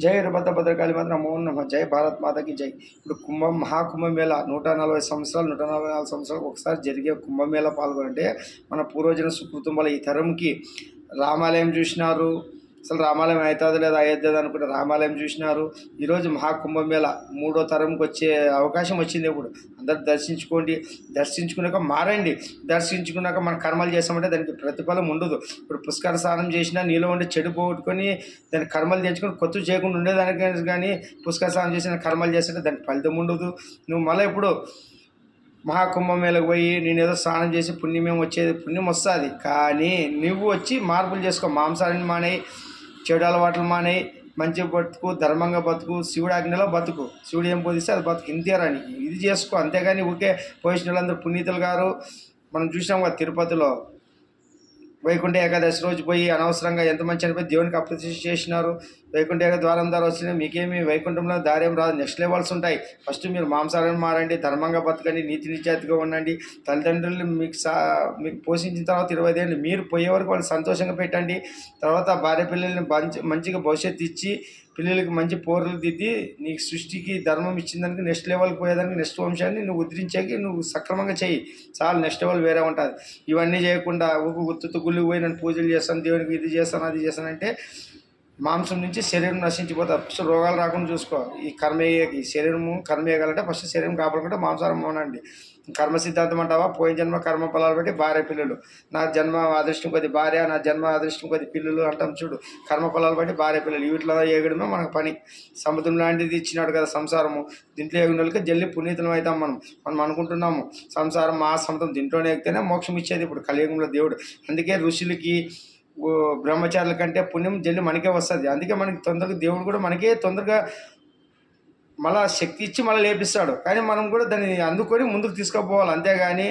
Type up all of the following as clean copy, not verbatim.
జై వీరభద్ర భద్రకాళి మాత నమో నమః. జై భారత్ మాతకి జై. ఇప్పుడు మహాకుంభమేళ 140 సంవత్సరాలు 144 సంవత్సరాలకు ఒకసారి జరిగే కుంభమేళ పాల్గొనంటే మన పూర్వజన సుకృతం వల్ల ఈ తరంకి రామాలయం చూసినారు. అసలు రామాలయం అవుతుంది లేదా అయోధ్యది అనుకుంటే రామాలయం చూసినారు. ఈరోజు మహాకుంభమేళ 3వ తరంకి వచ్చే అవకాశం వచ్చింది. ఇప్పుడు అందరు దర్శించుకోండి, దర్శించుకున్నాక మారండి. దర్శించుకున్నాక మన కర్మలు చేస్తామంటే దానికి ప్రతిఫలం ఉండదు. ఇప్పుడు పుష్కర స్నానం చేసినా నీలో ఉండి చెడు పోగొట్టుకొని దానికి కర్మలు తెచ్చుకొని కొత్త చేయకుండా ఉండేదానికి కానీ పుష్కర స్నానం చేసిన కర్మలు చేస్తుంటే దానికి ఫలితం ఉండదు. నువ్వు మళ్ళీ ఇప్పుడు మహాకుంభమేళకు పోయి నేను ఏదో స్నానం చేసి పుణ్యమేం వచ్చేది, పుణ్యం వస్తుంది. కానీ నువ్వు వచ్చి మార్పులు చేసుకో. మాంసాన్ని మానేయి, చెడు అలవాట్లు మానేయి, మంచి బతుకు, ధర్మంగా బతుకు, శివుడు ఆజ్ఞలో బతుకు. శివుడు ఏం బోధిస్తే అది బతుకు, ఇంతేరాని ఇది చేసుకో. అంతేగాని ఊకే పోసిన వాళ్ళందరూ పునీతులు గారు మనం చూసాం కదా తిరుపతిలో వైకుంఠ ఏకాదశి రోజు పోయి అనవసరంగా ఎంతమంది చనిపోయి దేవునికి అప్రతిష్ఠ చేసినారు. వైకుంఠ ఏకాదశి ద్వారం ద్వారా వచ్చినా మీకేమి వైకుంఠంలో దారేం రాదు. నెక్స్ట్ లెవెల్స్ ఉంటాయి. ఫస్ట్ మీరు మాంసాలను మారండి, ధర్మంగా బతకండి, నీతి నిజాతిగా ఉండండి. తల్లిదండ్రులు మీకు పోషించిన తర్వాత 20 ఏళ్ళు మీరు పోయే వరకు వాళ్ళు సంతోషంగా పెట్టండి. తర్వాత భార్య పిల్లల్ని మంచిగా భవిష్యత్తు ఇచ్చి పిల్లలకి మంచి పోరులు దిద్ది నీకు సృష్టికి ధర్మం ఇచ్చిందానికి నెక్స్ట్ లెవెల్కి పోయేదానికి నెక్స్ట్ వంశాన్ని నువ్వు ఉద్ధరించాకి నువ్వు సక్రమంగా చెయ్యి చాలు. నెక్స్ట్ లెవెల్ వేరే ఉంటుంది. ఇవన్నీ చేయకుండా గుర్తుతో గుళ్ళకి పోయి నేను పూజలు చేస్తాను, దేవునికి ఇది చేస్తాను అది చేస్తానంటే మాంసం నుంచి శరీరం నశించిపోతుంది. ఫస్ట్ రోగాలు రాకుండా చూసుకో. ఈ శరీరము కర్మ వేయగలంటే ఫస్ట్ శరీరం కాపాడుకుంటే మాంసారం అవునండి. కర్మ సిద్ధాంతం అంటావా? పోయిన జన్మ కర్మ ఫలాలు బట్టి భార్య పిల్లలు, నా జన్మ అదృష్టం కొద్ది భార్య, నా జన్మ అదృష్టం కొద్ది పిల్లలు అంటాం చూడు. కర్మ ఫలాలు బట్టి భార్య పిల్లలు వీటిలో ఏగడమే మనకు పని. సముద్రం లాంటిది ఇచ్చినాడు కదా సంసారము. దీంట్లో ఏగిన వాళ్ళకి జల్లి పునీతులం అవుతాం. మనం అనుకుంటున్నాము సంసారం మా సొంతం దీంట్లోనే ఎక్కితేనే మోక్షం ఇచ్చేది ఇప్పుడు కలియుగంలో దేవుడు. అందుకే ఋషులకి బ్రహ్మచారుల కంటే పుణ్యం జల్లి మనకే వస్తుంది. అందుకే మనకి తొందరగా దేవుడు కూడా మనకే తొందరగా మళ్ళా శక్తి ఇచ్చి మళ్ళీ లేపిస్తాడు. కానీ మనం కూడా దాన్ని అందుకొని ముందుకు తీసుకుపోవాలి. అంతేగాని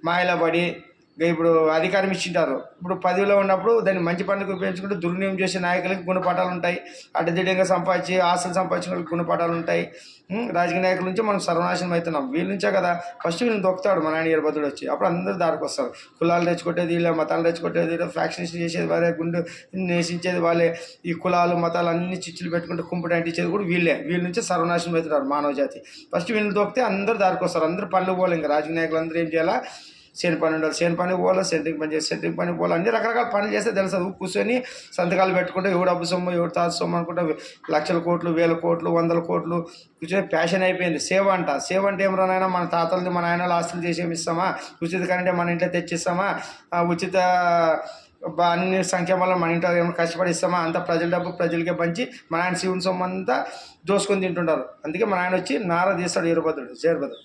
మాయలో పడి ఇప్పుడు అధికారం ఇచ్చింటారు. ఇప్పుడు పదవిలో ఉన్నప్పుడు దాన్ని మంచి పనులకు ఉపయోగించుకుంటూ దుర్వినియోగం చేసే నాయకులకి గుణపాఠాలు ఉంటాయి. అడ్డదిడ్డంగా సంపాదించి ఆస్తులు సంపాదించిన వాళ్ళకి గుణపాఠాలు ఉంటాయి. రాజకీయ నాయకుల నుంచి మనం సర్వనాశనం అవుతున్నాం. వీళ్ళ నుంచే కదా ఫస్ట్ వీళ్ళని దొక్కుతాడు మన ఆయన వీరభద్రుడు వచ్చి. అప్పుడు అందరూ దారికి వస్తారు. కులాలు తెచ్చుకొట్టేది వీళ్ళే, మతాలు తెచ్చుకొట్టేది వీళ్ళే, ఫ్యాక్షన్స్ చేసేది వాళ్ళే, గుండు నేసించేది వాళ్ళే. ఈ కులాలు మతాలు అన్ని చిచ్చులు పెట్టుకుంటూ కుంపటి అంటించేది కూడా వీళ్ళే. వీళ్ళ నుంచి సర్వనాశనం అవుతున్నారు మానవ జాతి. ఫస్ట్ వీళ్ళని దొక్కితే అందరూ దారికి వస్తారు. అందరూ పనులు పోవాలి. ఇంకా రాజకీయ నాయకులు అందరూ ఏం చేయాలా? చేను పని ఉండాలి, చేను పని పోవాలి, సెంట్రింగ్ పని చేసి సెంట్రింగ్ పని పోవాలి. అన్ని రకరకాల పనులు చేస్తే తెలుస్తుంది. కూర్చొని సంతకాలు పెట్టుకుంటే ఎవడు అబ్బు సొమ్ము ఎవడు తాత సొమ్ము అనుకుంటే లక్షల కోట్లు, వేల కోట్లు, 100 కోట్లు కూర్చొని ప్యాషన్ అయిపోయింది. సేవ అంటే ఏం రానైనా మన తాతలది మన ఆయన ఆస్తులు చేసేమి ఇస్తామా? ఉచిత కరెంటే మన ఇంట్లో తెచ్చిస్తామా? ఉచిత అన్ని సంక్షేమాల్లో మన ఇంట్లో ఏమైనా కష్టపడిస్తామా? అంతా ప్రజల డబ్బు ప్రజలకే పంచి మన ఆయన శివుని సొమ్ము అంతా దోసుకొని తింటుంటారు. అందుకే మన ఆయన వచ్చి నారా తీస్తాడు వీరభద్రుడు. జయభద్రుడు.